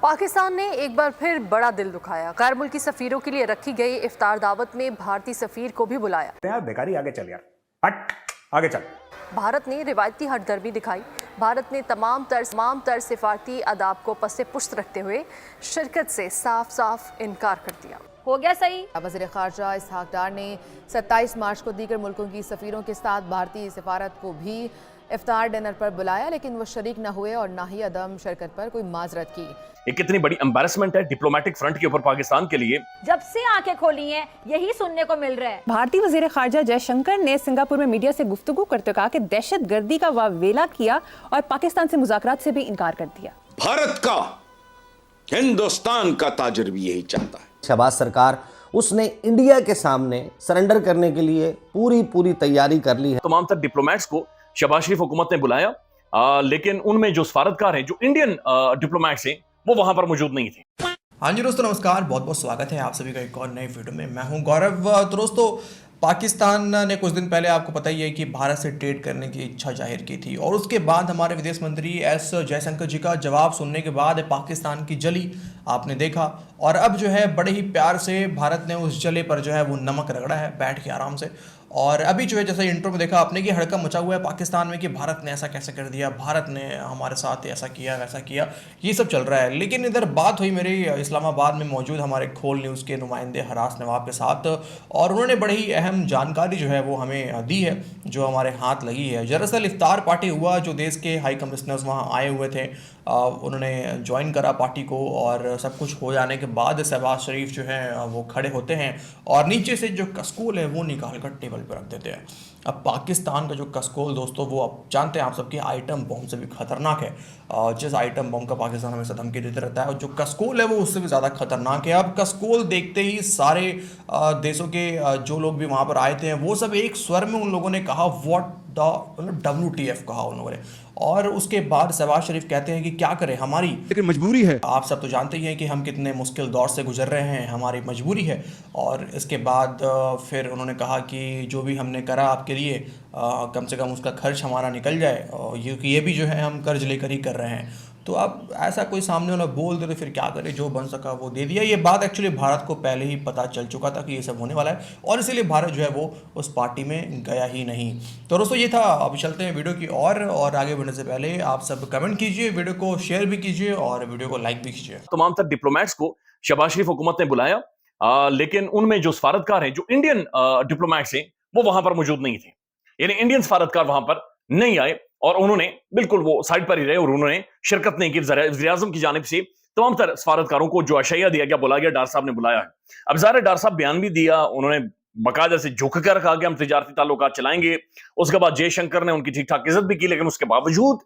पाकिस्तान ने एक बार फिर बड़ा दिल दुखाया। गैर मुल्की सफीरों के लिए रखी गई इफ्तार दावत में भारतीय सफीर को भी बुलाया। यार बेकारी, आगे चल यार, हट आगे चल। भारत ने रिवायती हटदर्मी दिखाई। भारत ने तमाम तर सिफारती आदाब को पसे पुश्त रखते हुए शिरकत से साफ साफ इनकार कर दिया। हो गया सही। वज़ीर ख़ारजा इसहाक डार ने 27 मार्च को दीगर मुल्कों की सफ़ीरों के साथ भारतीय सफारत को भी इफ्तार डिनर पर बुलाया, लेकिन वो शरीक न हुए और ना ही अदम शिरकत पर कोई माजरत की। एक कितनी बड़ी एम्बैरेसमेंट है डिप्लोमेटिक फ्रंट के ऊपर पाकिस्तान के लिए। जब से आंखें खोली हैं यही सुनने को मिल रहा है। भारतीय वज़ीर ख़ारजा जयशंकर ने सिंगापुर में मीडिया से गुफ्तगू करते कहा कि दहशत गर्दी का वावेला किया और पाकिस्तान से मुज़ाकरात से भी इनकार कर दिया। भारत का, हिंदुस्तान का ताजर भी यही चाहता है। शहबाज सरकार उसने इंडिया के सामने सरेंडर करने के लिए पूरी तैयारी कर ली है। तमाम तर डिप्लोमेट्स को शहबाज शरीफ हुकूमत ने बुलाया, लेकिन उनमें जो सफारतकार हैं, जो इंडियन डिप्लोमेट्स हैं, वो वहां पर मौजूद नहीं थे। हाँ जी दोस्तों, नमस्कार, बहुत बहुत स्वागत है आप सभी का एक और नई वीडियो में। मैं हूं गौरव। तो दोस्तों, पाकिस्तान ने कुछ दिन पहले, आपको पता ही है कि भारत से ट्रेड करने की इच्छा जाहिर की थी, और उसके बाद हमारे विदेश मंत्री एस जयशंकर जी का जवाब सुनने के बाद पाकिस्तान की जली आपने देखा, और अब जो है बड़े ही प्यार से भारत ने उस जले पर जो है वो नमक रगड़ा है बैठ के आराम से। और अभी जो है, जैसे इंट्रो में देखा आपने कि हड़कंप मचा हुआ है पाकिस्तान में कि भारत ने ऐसा कैसे कर दिया, भारत ने हमारे साथ ऐसा किया वैसा किया, ये सब चल रहा है। लेकिन इधर बात हुई मेरी इस्लामाबाद में मौजूद हमारे खोल न्यूज़ के नुमाइंदे हरास नवाब के साथ, और उन्होंने बड़ी ही अहम जानकारी जो है वो हमें दी है, जो हमारे हाथ लगी है। दरअसल इफ्तार पार्टी हुआ, जो देश के हाई कमिश्नर्स वहाँ आए हुए थे, उन्होंने ज्वाइन करा पार्टी को, और सब कुछ हो जाने के बाद शहबाज शरीफ जो है वो खड़े होते हैं और नीचे से जो कसकोल है वो निकाल कर टेबल पर रख देते हैं। अब पाकिस्तान का जो कसकोल दोस्तों, वो अब जानते हैं आप सबकी आइटम बम से भी खतरनाक है। जिस आइटम बम का पाकिस्तान हमेशा धमकी देते रहता है, और जो कसकोल है वो उससे भी ज़्यादा खतरनाक है। अब कसकोल देखते ही सारे देशों के जो लोग भी वहाँ पर आए थे, वो सब एक स्वर में उन लोगों ने कहा व्हाट द WTF कहा उन लोगों ने। और उसके बाद शहबाज शरीफ कहते हैं कि क्या करें, हमारी लेकिन मजबूरी है। आप सब तो जानते ही हैं कि हम कितने मुश्किल दौर से गुजर रहे हैं, हमारी मजबूरी है। और इसके बाद फिर उन्होंने कहा कि जो भी हमने करा आपके लिए, कम से कम उसका खर्च हमारा निकल जाए, और ये भी जो है हम कर्ज लेकर ही कर रहे हैं। तो अब ऐसा कोई सामने वाला बोल दे तो फिर क्या करे, जो बन सका वो दे दिया। ये बात एक्चुअली भारत को पहले ही पता चल चुका था कि ये सब होने वाला है, और इसीलिए भारत जो है वो उस पार्टी में गया ही नहीं। तो दोस्तों, ये था। अब चलते हैं वीडियो की और आगे बढ़ने से पहले आप सब कमेंट कीजिए, वीडियो को शेयर भी कीजिए और वीडियो को लाइक भी कीजिए। तमाम तर डिप्लोमेट्स को शहबाज शरीफ हुकूमत ने बुलाया, लेकिन उनमें जो सफारतकार हैं, जो इंडियन डिप्लोमेट्स हैं, वो वहां पर मौजूद नहीं थे। यानी इंडियन सफारतकार वहां पर नहीं आए, और उन्होंने बिल्कुल वो साइड पर ही रहे, और उन्होंने शिरकत नहीं की। वज़ीर आज़म की जानिब से तमाम तर सफारतकारों को जो अशैया दिया गया, बोला गया, डार साहब ने बुलाया है। अब ज़ाहिर है डार साहब बयान भी दिया, उन्होंने बाकायदा से झुक कर कहा कि हम तिजारती ताल्लुकात चलाएंगे। उसके बाद जयशंकर ने उनकी ठीक ठाक इज्जत भी की, लेकिन उसके बावजूद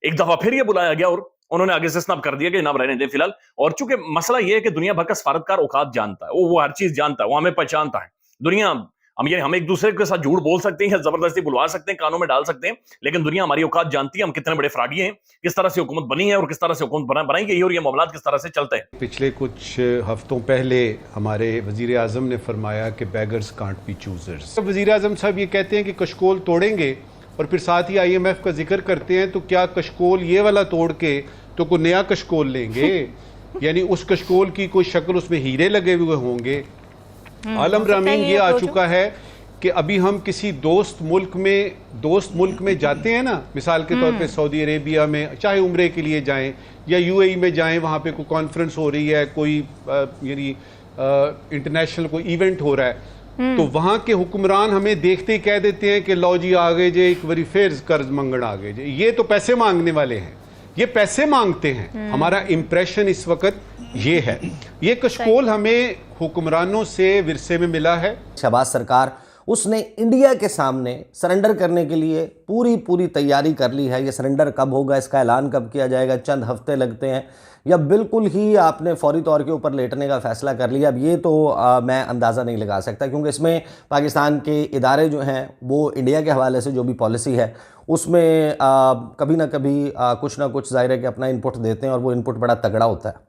एक दफा फिर ये बुलाया गया, और उन्होंने आगे से स्नब कर दिया कि जनाब रहने दें फिलहाल। और चूंकि मसला ये है कि दुनिया भर का सफारतकार औकात जानता है, वो हर चीज जानता है, वो हमें पहचानता है। दुनिया हम एक दूसरे के साथ झूठ बोल सकते हैं या जबरदस्ती बुलवा सकते हैं, कानों में डाल सकते हैं, लेकिन दुनिया हमारी औकात जानती है, हम कितने बड़े फ्रॉडी हैं, किस तरह से हुकूमत बनी है और किस तरह से हुकूमत बनाई गई और ये मामला किस तरह से चलते हैं। पिछले कुछ हफ्तों पहले हमारे वजीर आज़म ने फरमाया कि बेगर्स कांट बी चूजर्स। वजीर आज़म साहब ये कहते हैं कि कशकोल तोड़ेंगे, और फिर साथ ही IMF का जिक्र करते हैं, तो क्या कशकोल ये वाला तोड़ के तो कोई नया कशकोल लेंगे? यानी उस कशकोल की कोई शक्ल, उसमें हीरे लगे हुए होंगे। आलम रामीन ये आ चुका है कि अभी हम किसी दोस्त मुल्क में जाते हैं ना, मिसाल के तौर पे सऊदी अरेबिया में, चाहे उम्रे के लिए जाएं या UAE में जाएं, वहाँ पे कोई कॉन्फ्रेंस हो रही है, कोई यानी इंटरनेशनल कोई इवेंट हो रहा है, तो वहाँ के हुक्मरान हमें देखते ही कह देते हैं कि लो जी आ गए जे, एक बारी फिर कर्ज मंगण आ गए जे। ये तो पैसे मांगने वाले हैं, ये पैसे मांगते हैं। हमारा इंप्रेशन इस वक्त ये है। ये कशकोल हमें हुक्मरानों से विरसे में मिला है। शहबाज सरकार उसने इंडिया के सामने सरेंडर करने के लिए पूरी तैयारी कर ली है। ये सरेंडर कब होगा, इसका ऐलान कब किया जाएगा, चंद हफ्ते लगते हैं, या बिल्कुल ही आपने फौरी तौर के ऊपर लेटने का फ़ैसला कर लिया, अब ये तो मैं अंदाज़ा नहीं लगा सकता, क्योंकि इसमें पाकिस्तान के इदारे जो हैं वो इंडिया के हवाले से जो भी पॉलिसी है उसमें कभी ना कभी कुछ ना कुछ ज़ाहिर है कि अपना इनपुट देते हैं, और वो इनपुट बड़ा तगड़ा होता है।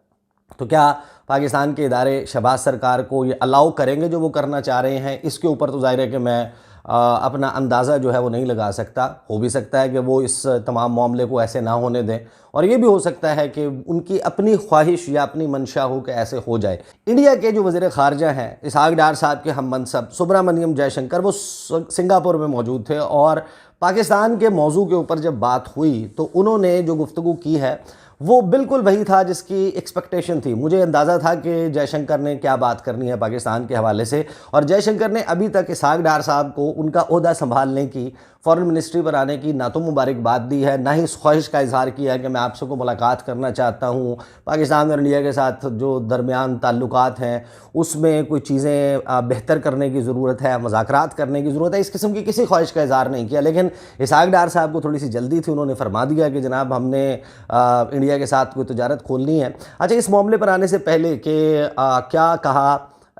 तो क्या पाकिस्तान के इदारे शहबाज सरकार को ये अलाउ करेंगे जो वो करना चाह रहे हैं? इसके ऊपर तो ज़ाहिर है कि मैं अपना अंदाज़ा जो है वो नहीं लगा सकता। हो भी सकता है कि वो इस तमाम मामले को ऐसे ना होने दें, और ये भी हो सकता है कि उनकी अपनी ख्वाहिश या अपनी मंशा हो कि ऐसे हो जाए। इंडिया के जो वज़ीर ख़ारजा हैं इसहाक डार साहब के हम मनसब सुब्रमण्यम जयशंकर, वो सिंगापुर में मौजूद थे, और पाकिस्तान के मौजू के ऊपर जब बात हुई तो उन्होंने जो गुफ्तगू की है वो बिल्कुल वही था जिसकी एक्सपेक्टेशन थी। मुझे अंदाज़ा था कि जयशंकर ने क्या बात करनी है पाकिस्तान के हवाले से, और जयशंकर ने अभी तक इसहाक डार साहब को उनका ओहदा संभालने की, फ़ॉरेन मिनिस्ट्री पर आने की ना तो मुबारकबाद दी है, ना ही इस ख्वाहिश का इजहार किया है कि मैं आपसे को मुलाकात करना चाहता हूँ। पाकिस्तान और इंडिया के साथ जो दरमियान ताल्लुकात हैं उसमें कोई चीज़ें बेहतर करने की ज़रूरत है, मुज़ाकरात करने की ज़रूरत है, इस किस्म की किसी ख्वाहिश का इजहार नहीं किया। लेकिन इसहाक डार साहब को थोड़ी सी जल्दी थी, उन्होंने फरमा दिया कि जनाब हमने इंडिया के साथ कोई तजारत खोलनी है। अच्छा, इस मामले पर आने से पहले कि क्या कहा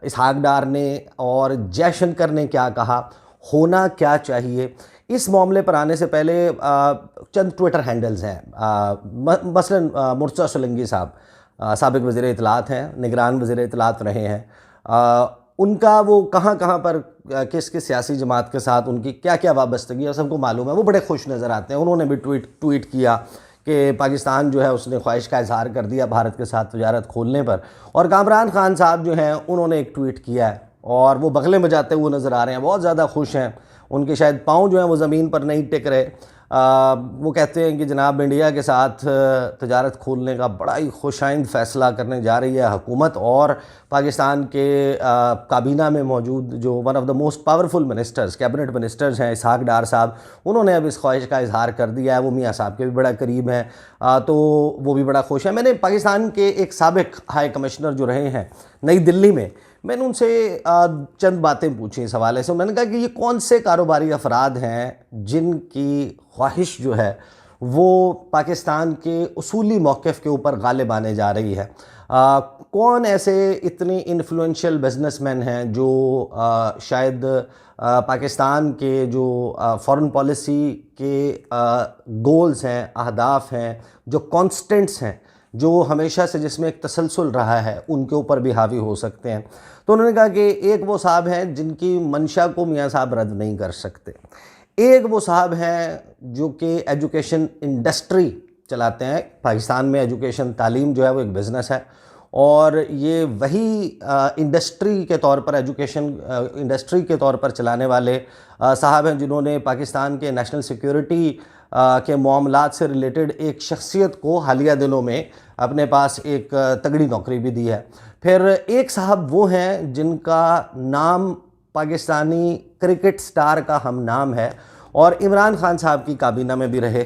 इसहाक डार ने और जयशंकर ने क्या कहा, होना क्या चाहिए, इस मामले पर आने से पहले चंद ट्विटर हैंडल्स हैं। मसलन मुर्तज़ा सोलंकी साहब साबिक़ वज़ीर इत्तलात हैं, निगरान वज़ीर इत्तलात रहे हैं, उनका वो कहाँ पर किस किस सियासी जमात के साथ उनकी क्या क्या वाबस्तगी है सबको मालूम है। वो बड़े खुश नज़र आते हैं। उन्होंने भी ट्वीट किया कि पाकिस्तान जो है उसने ख्वाहिश का इजहार कर दिया भारत के साथ तजारत खोलने पर। और कामरान खान साहब जो हैं उन्होंने एक ट्वीट किया है और वो बगले बजाते हुए नज़र आ रहे हैं, बहुत ज़्यादा खुश हैं। उनके शायद पाँव जो हैं वो ज़मीन पर नहीं टिक रहे। वो कहते हैं कि जनाब इंडिया के साथ तजारत खोलने का बड़ा ही खुशाइंद फ़ैसला करने जा रही है हुकूमत, और पाकिस्तान के काबीना में मौजूद जो one of the most powerful ministers, cabinet ministers हैं इसहाक डार साहब, उन्होंने अब इस ख्वाहिश का इजहार कर दिया है। वो मियाँ साहब के भी बड़ा करीब हैं, तो वो भी बड़ा खुश है। मैंने पाकिस्तान के एक साबिक हाई कमिश्नर जो रहे हैं नई दिल्ली में, मैंने उनसे चंद बातें पूछी इस हवाले से। मैंने कहा कि ये कौन से कारोबारी अफराद हैं जिनकी ख्वाहिश जो है वो पाकिस्तान के उसूली मौक़िफ़ के ऊपर गालिब आने जा रही है। कौन ऐसे इतने इन्फ्लुएंशियल बिजनेसमैन हैं जो शायद पाकिस्तान के जो फ़ॉरेन पॉलिसी के गोल्स हैं, अहदाफ हैं, जो कॉन्स्टेंट्स हैं, जो हमेशा से जिसमें एक तसलसल रहा है, उनके ऊपर भी हावी हो सकते हैं। तो उन्होंने कहा कि एक वो साहब हैं जिनकी मंशा को मियाँ साहब रद्द नहीं कर सकते, एक वो साहब हैं जो कि एजुकेशन इंडस्ट्री चलाते हैं। पाकिस्तान में एजुकेशन तालीम जो है वो एक बिज़नेस है, और ये वही इंडस्ट्री के तौर पर, एजुकेशन इंडस्ट्री के तौर पर चलाने वाले साहब हैं जिन्होंने पाकिस्तान के नेशनल सिक्योरिटी के मामलात से रिलेटेड एक शख्सियत को हालिया दिनों में अपने पास एक तगड़ी नौकरी भी दी है। फिर एक साहब वो हैं जिनका नाम पाकिस्तानी क्रिकेट स्टार का हम नाम है और इमरान खान साहब की काबीना में भी रहे,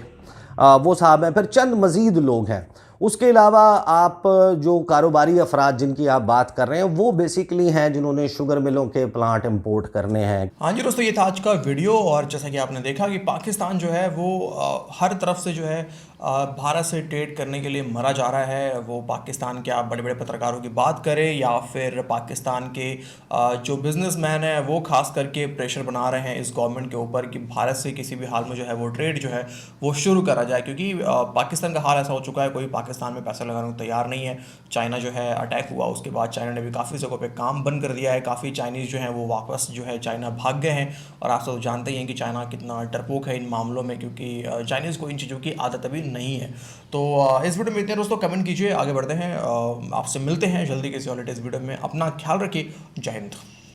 वो साहब हैं। फिर चंद मज़ीद लोग हैं। उसके अलावा आप जो कारोबारी अफराद जिनकी आप बात कर रहे हैं वो बेसिकली हैं जिन्होंने शुगर मिलों के प्लांट इंपोर्ट करने हैं। हाँ जी दोस्तों, ये था आज का वीडियो। और जैसा कि आपने देखा कि पाकिस्तान जो है वो हर तरफ से जो है भारत से ट्रेड करने के लिए मरा जा रहा है। वो पाकिस्तान के आप बड़े बड़े पत्रकारों की बात करें या फिर पाकिस्तान के जो बिजनेसमैन हैं वो खास करके प्रेशर बना रहे हैं इस गवर्नमेंट के ऊपर कि भारत से किसी भी हाल में जो है वो ट्रेड जो है वो शुरू करा जाए, क्योंकि पाकिस्तान का हाल ऐसा हो चुका है कोई पाकिस्तान में पैसा लगाने को तैयार नहीं है। चाइना जो है अटैक हुआ, उसके बाद चाइना ने भी काफ़ी जगहों पे काम बंद कर दिया है। काफ़ी चाइनीज़ जो हैं वो वापस जो है चाइना भाग गए हैं। और आप सब जानते ही हैं कि चाइना कितना डरपोक है इन मामलों में, क्योंकि चाइनीज़ को इन चीज़ों की आदत अभी नहीं है। तो इस वीडियो में इतने दोस्तों, कमेंट कीजिए, आगे बढ़ते हैं। आपसे मिलते हैं जल्दी किसी और लेटेस्ट वीडियो में। अपना ख्याल रखिए। जय हिंद।